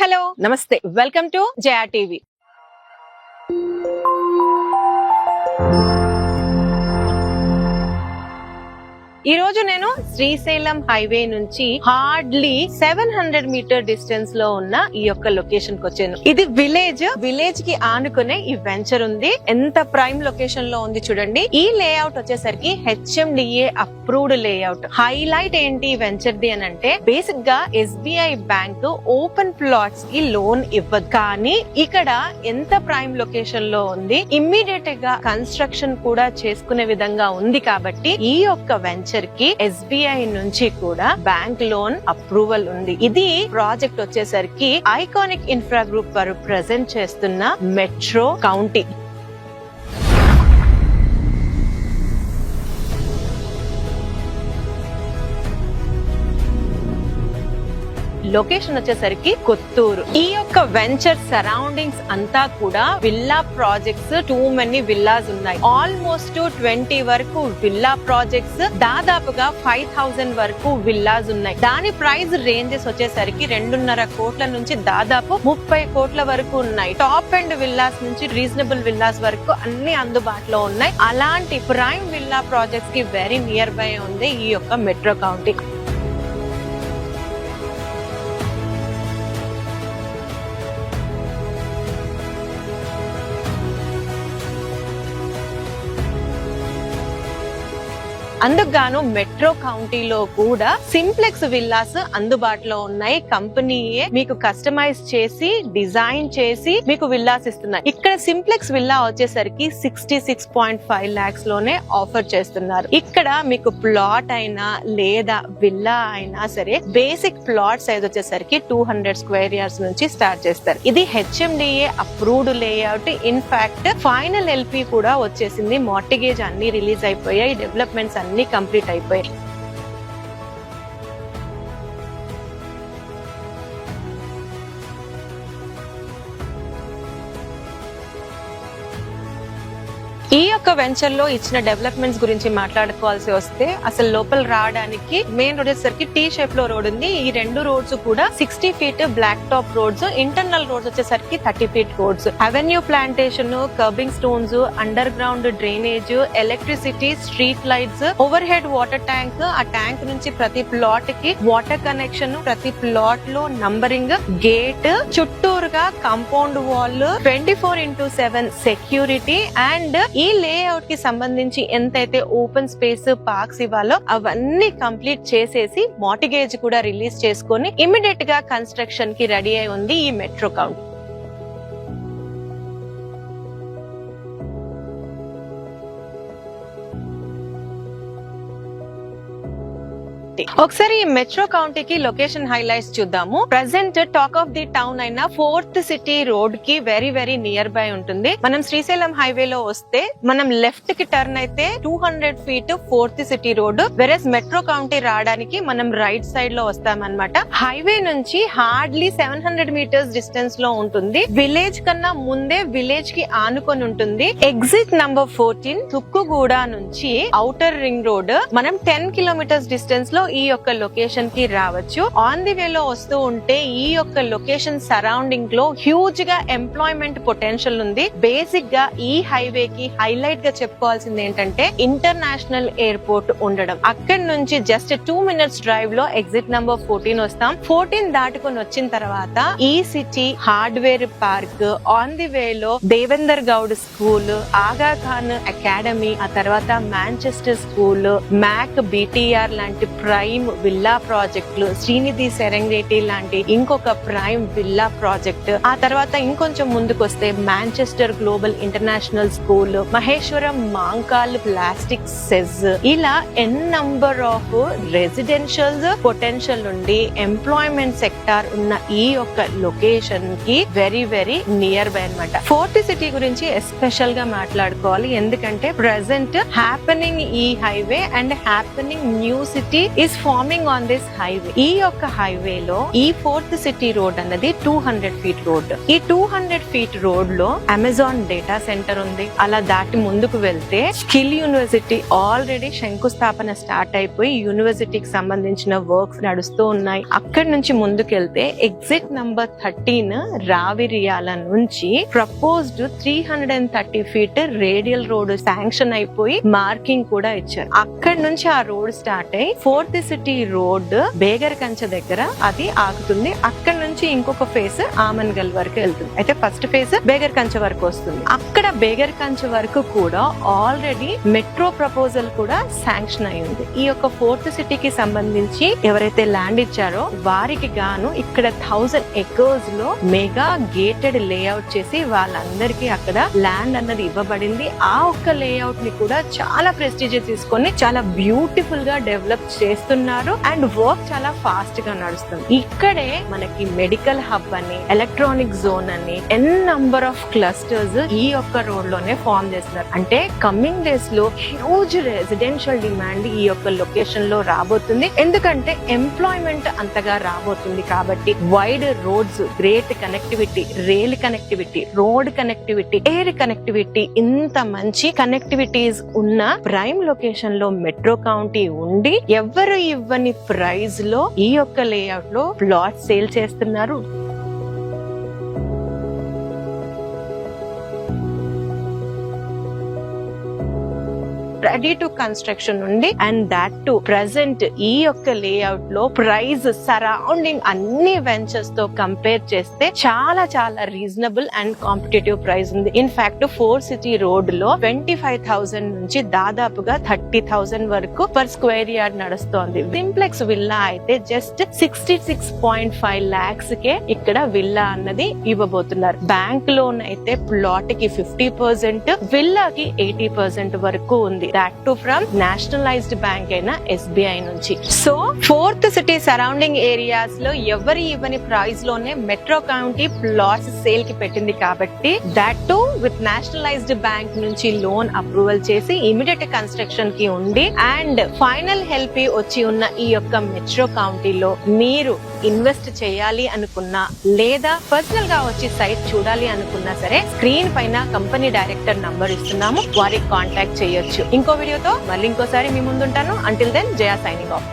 Hello నమస్తే, welcome to Jaya TV. ఈ రోజు నేను శ్రీశైలం హైవే నుంచి హార్డ్లీ 700 మీటర్ డిస్టెన్స్ లో ఉన్న ఈ యొక్క లొకేషన్ కి వచ్చాను. ఇది విలేజ్ కి ఆనుకునే ఈ వెంచర్ ఉంది. ఎంత ప్రైమ్ లొకేషన్ లో ఉంది చూడండి. ఈ లేఅవుట్ వచ్చేసరికి HMDA అప్రూవ్డ్ లేఅవుట్. హైలైట్ ఏంటి ఈ వెంచర్ ది అని అంటే, బేసిక్ గా SBI బ్యాంక్ ఓపెన్ ప్లాట్స్ కి లోన్ ఇవ్వదు. కానీ ఇక్కడ ఎంత ప్రైమ్ లొకేషన్ లో ఉంది, ఇమ్మీడియట్ గా కన్స్ట్రక్షన్ కూడా చేసుకునే విధంగా ఉంది. కాబట్టి ఈ యొక్క వెంచర్ కి SBI నుంచి కూడా బ్యాంక్ లోన్ అప్రూవల్ ఉంది. ఇది ప్రాజెక్ట్ వచ్చేసరికి ఐకానిక్ ఇన్ఫ్రా గ్రూప్ వారు ప్రెజెంట్ చేస్తున్న మెట్రో కౌంటీ. లొకేషన్ వచ్చేసరికి కొత్తూరు. ఈ యొక్క వెంచర్ సరౌండింగ్స్ అంతా కూడా villa projects, too many villas ఉన్నాయి. ఆల్మోస్ట్ 20 వరకు విల్లా ప్రాజెక్ట్స్, దాదాపుగా 5000 వరకు విల్లాస్ ఉన్నాయి. దాని ప్రైస్ రేంజెస్ వచ్చేసరికి 2.5 కోట్ల నుంచి దాదాపు 30 కోట్ల వరకు ఉన్నాయి. టాప్ అండ్ విల్లాస్ నుంచి రీజనబుల్ విల్లాస్ వరకు అన్ని అందుబాటులో ఉన్నాయి. అలాంటి ప్రైమ్ విల్లా ప్రాజెక్ట్స్ కి వెరీ నియర్ బై ఉంది ఈ యొక్క మెట్రో కౌంటీ. అందుకుగాను మెట్రో కౌంటీలో కూడా సింప్లెక్స్ విల్లాస్ అందుబాటులో ఉన్నాయి. కంపెనీయే మీకు కస్టమైజ్ చేసి డిజైన్ చేసి మీకు విల్లాస్ ఇస్తున్నాయి. ఇక్కడ సింప్లెక్స్ విల్లా వచ్చేసరికి 66.5 lakhs లోనే ఆఫర్ చేస్తున్నారు. ఇక్కడ మీకు ప్లాట్ అయినా లేదా విల్లా అయినా సరే, బేసిక్ ప్లాట్ సైజ్ వచ్చేసరికి 200 square yards నుంచి స్టార్ట్ చేస్తారు. ఇది HMDA approved layout. In fact final LP కూడా వచ్చేసింది. మార్టిగేజ్ అన్ని రిలీజ్ అయిపోయాయి, డెవలప్మెంట్స్ అన్ని కంప్లీట్ అయిపోయాయి. ఈ యొక్క వెంచర్ లో ఇచ్చిన డెవలప్మెంట్స్ గురించి మాట్లాడుకోవాల్సి వస్తే, అసలు లోపల రావడానికి మెయిన్ రోడ్ వచ్చేసరికి T షేప్ లో రోడ్ ఉంది. ఈ రెండు రోడ్స్ కూడా 60 feet black top roads. Internal roads వచ్చేసరికి 30 feet roads. Avenue plantation, curbing stones, underground drainage, electricity, street lights, overhead water tank. ఆ ట్యాంక్ నుంచి ప్రతి ప్లాట్ కి వాటర్ కనెక్షన్, ప్రతి ప్లాట్ లో నంబరింగ్, గేట్, చుట్టూరుగా కాంపౌండ్ వాల్, 24/7 సెక్యూరిటీ. అండ్ ఈ layout కి సంబంధించి ఎంతైతే ఓపెన్ స్పేస్, పార్క్స్ ఇవ్వాలో అవన్నీ కంప్లీట్ చేసేసి మార్టిగేజ్ కూడా రిలీజ్ చేసుకొని ఇమ్మీడియట్ గా కన్స్ట్రక్షన్ కి రెడీ అయి ఉంది ఈ మెట్రో కౌంటీ. ఒకసారి ఈ మెట్రో కౌంటీకి లొకేషన్ హైలైట్స్ చూద్దాము. Present talk of the town అయిన 4th సిటీ రోడ్ కి వెరీ వెరీ నియర్ బై ఉంటుంది. మనం శ్రీశైలం హైవే లో వస్తే మనం లెఫ్ట్ కి టర్న్ అయితే 200 feet 4th city road, వెరస్ metro county రావడానికి మనం రైట్ సైడ్ లో వస్తామన్నమాట. హైవే నుంచి హార్డ్లీ 700 meters డిస్టెన్స్ లో ఉంటుంది. విలేజ్ కన్నా ముందే విలేజ్ కి ఆనుకొని ఉంటుంది. ఎగ్జిట్ నంబర్ 14 తుక్కుగూడ నుంచి ఔటర్ రింగ్ రోడ్ మనం 10 kilometers డిస్టెన్స్ లో ఈ యొక్క లొకేషన్ కి రావచ్చు. ఆన్ ది వే లో వస్తూ ఉంటే ఈ యొక్క లొకేషన్ సరౌండింగ్ లో హ్యూజ్ గా ఎంప్లాయ్మెంట్ పొటెన్షియల్ ఉంది. బేసిక్ గా ఈ హైవే కి హైలైట్ గా చెప్పుకోవాల్సింది ఏంటంటే, ఇంటర్నేషనల్ ఎయిర్పోర్ట్ ఉండడం. అక్కడి నుంచి జస్ట్ 2 minutes డ్రైవ్ లో ఎగ్జిట్ నంబర్ 14 వస్తాం. 14 దాటుకొని వచ్చిన తర్వాత ఈ city hardware park, on the way లో దేవేందర్ గౌడ్ స్కూల్, ఆగా ఖాన్ అకాడమీ, ఆ తర్వాత మాంచెస్టర్ స్కూల్, మ్యాక్ BTR లాంటి ప్రైమ్ విల్లా ప్రాజెక్టులు, శ్రీనిధి సెరెంగేటి లాంటి ఇంకొక ప్రైమ్ విల్లా ప్రాజెక్ట్. ఆ తర్వాత ఇంకొంచెం ముందుకు వస్తే Manchester global international school, Maheshwaram Mankal plastic SEZ, ఇలా ఎన్ నంబర్ ఆఫ్ రెసిడెన్షియల్ పొటెన్షియల్ ఉండి ఎంప్లాయ్మెంట్ సెక్టార్ ఉన్న ఈ యొక్క లొకేషన్ కి వెరీ వెరీ నియర్ బై అన్నమాట. 4th సిటీ గురించి ఎస్పెషల్ గా మాట్లాడుకోవాలి. ఎందుకంటే ప్రెసెంట్ హ్యాపెనింగ్ ఈ highway and happening new city is is farming on this highway. ఈ యొక్క హైవేలో ఈ 4th సిటీ రోడ్ అన్నది 200 ఫీట్ రోడ్. ఈ 200 ఫీట్ రోడ్ లో అమెజాన్ డేటా సెంటర్ ఉంది. అలా దాటి ముందుకు వెళ్తే స్కిల్ యూనివర్సిటీ ఆల్రెడీ శంకుస్థాపన స్టార్ట్ అయిపోయి యూనివర్సిటీకి సంబంధించిన వర్క్స్ నడుస్తూ ఉన్నాయి. అక్కడి నుంచి ముందుకెళ్తే ఎగ్జిట్ నంబర్ 13 రావిరియాల నుంచి proposed 330 feet radial road sanction అయిపోయి మార్కింగ్ కూడా ఇచ్చారు. అక్కడి నుంచి ఆ రోడ్ స్టార్ట్ అయ్యి 4th సిటీ రోడ్ బేగర్ కంచె దగ్గర అది ఆగుతుంది. అక్కడ నుంచి ఇంకొక ఫేజ్ ఆమన్గల్ వరకు వెళ్తుంది. అయితే ఫస్ట్ ఫేజ్ బేగర్ కంచె వరకు వస్తుంది. అక్కడ బేగర్ కంచె వరకు కూడా ఆల్రెడీ మెట్రో ప్రపోజల్ కూడా శాంక్షన్ అయింది. ఈ యొక్క 4th సిటీకి సంబంధించి ఎవరైతే ల్యాండ్ ఇచ్చారో వారికి గాను ఇక్కడ 1000 ఎకర్స్ లో మెగా గేటెడ్ లేఅవుట్ చేసి వాళ్ళందరికీ అక్కడ ల్యాండ్ అన్నది ఇవ్వబడింది. ఆ ఒక్క లేఅవుట్ ని కూడా చాలా ప్రెస్టీజ్ తీసుకొని చాలా బ్యూటిఫుల్ గా డెవలప్ చేస్తున్నారు అండ్ వర్క్ చాలా ఫాస్ట్ గా నడుస్తుంది. ఇక్కడే మనకి మెడికల్ హబ్ అని, ఎలక్ట్రానిక్ జోన్ అని, నంబర్ ఆఫ్ క్లస్టర్స్ ఈ యొక్క రోడ్ లోనే ఫార్మ్ చేస్తున్నారు. అంటే కమింగ్ డేస్ లో హ్యూజ్ రెసిడెన్షియల్ డిమాండ్ ఈ యొక్క లొకేషన్ లో రాబోతుంది. ఎందుకంటే ఎంప్లాయ్మెంట్ అంతగా రాబోతుంది కాబట్టి wide roads, great connectivity, rail connectivity, road connectivity, air connectivity, ఇంత మంచి కనెక్టివిటీస్ ఉన్న ప్రైమ్ లొకేషన్ లో మెట్రో కౌంటీ ఉండి ఎవరు ఇవ్వని ప్రైజ్ లో ఈ యొక్క లేఅవుట్ లో ప్లాట్ సేల్ చేస్తున్నారు. రెడీ టు కన్స్ట్రక్షన్ ఉంది అండ్ దాట్ టు ప్రెసెంట్ ఈ యొక్క లేఅవుట్ లో ప్రైస్ సరౌండింగ్ అన్ని వెంచర్స్ తో కంపేర్ చేస్తే చాలా చాలా రీజనబుల్ అండ్ కాంపిటేటివ్ ప్రైస్ ఉంది. In fact 4th city road లో 25,000 నుంచి దాదాపుగా 30,000 వరకు పర్ స్క్వేర్ యార్డ్ నడుస్తోంది. సింప్లెక్స్ విల్లా అయితే జస్ట్ 66.5 lakhs కే ఇక్కడ విల్లా అన్నది ఇవ్వబోతున్నారు. బ్యాంక్ లోన్ అయితే ప్లాట్ కి 50%, విల్లాకి 80% వరకు ఉంది. That too from nationalized bank అయినా SBI నుంచి. So 4th city surrounding areas లో ఎవరి ఇవ్వని ప్రైస్ లోనే మెట్రో కౌంటీ ప్లాట్స్ సేల్ కి పెట్టింది కాబట్టి that to with nationalised bank నుంచి లోన్ అప్రూవల్ చేసి ఇమిడియట్ కన్స్ట్రక్షన్ కి ఉండి అండ్ ఫైనల్ హెల్ప్ వచ్చి ఉన్న ఈ యొక్క మెట్రో కౌంటీలో మీరు ఇన్వెస్ట్ చేయాలి అనుకున్నా లేదా పర్సనల్ గా వచ్చి సైట్ చూడాలి అనుకున్నా సరే స్క్రీన్ పైన కంపెనీ డైరెక్టర్ నంబర్ ఇస్తున్నాము, వారికి కాంటాక్ట్ చేయొచ్చు. ఇంకో వీడియోతో మళ్ళీ ఇంకోసారి మీ ముందుంటాను. అంటిల్ దెన్ జయా సైనింగ్ ఆఫ్.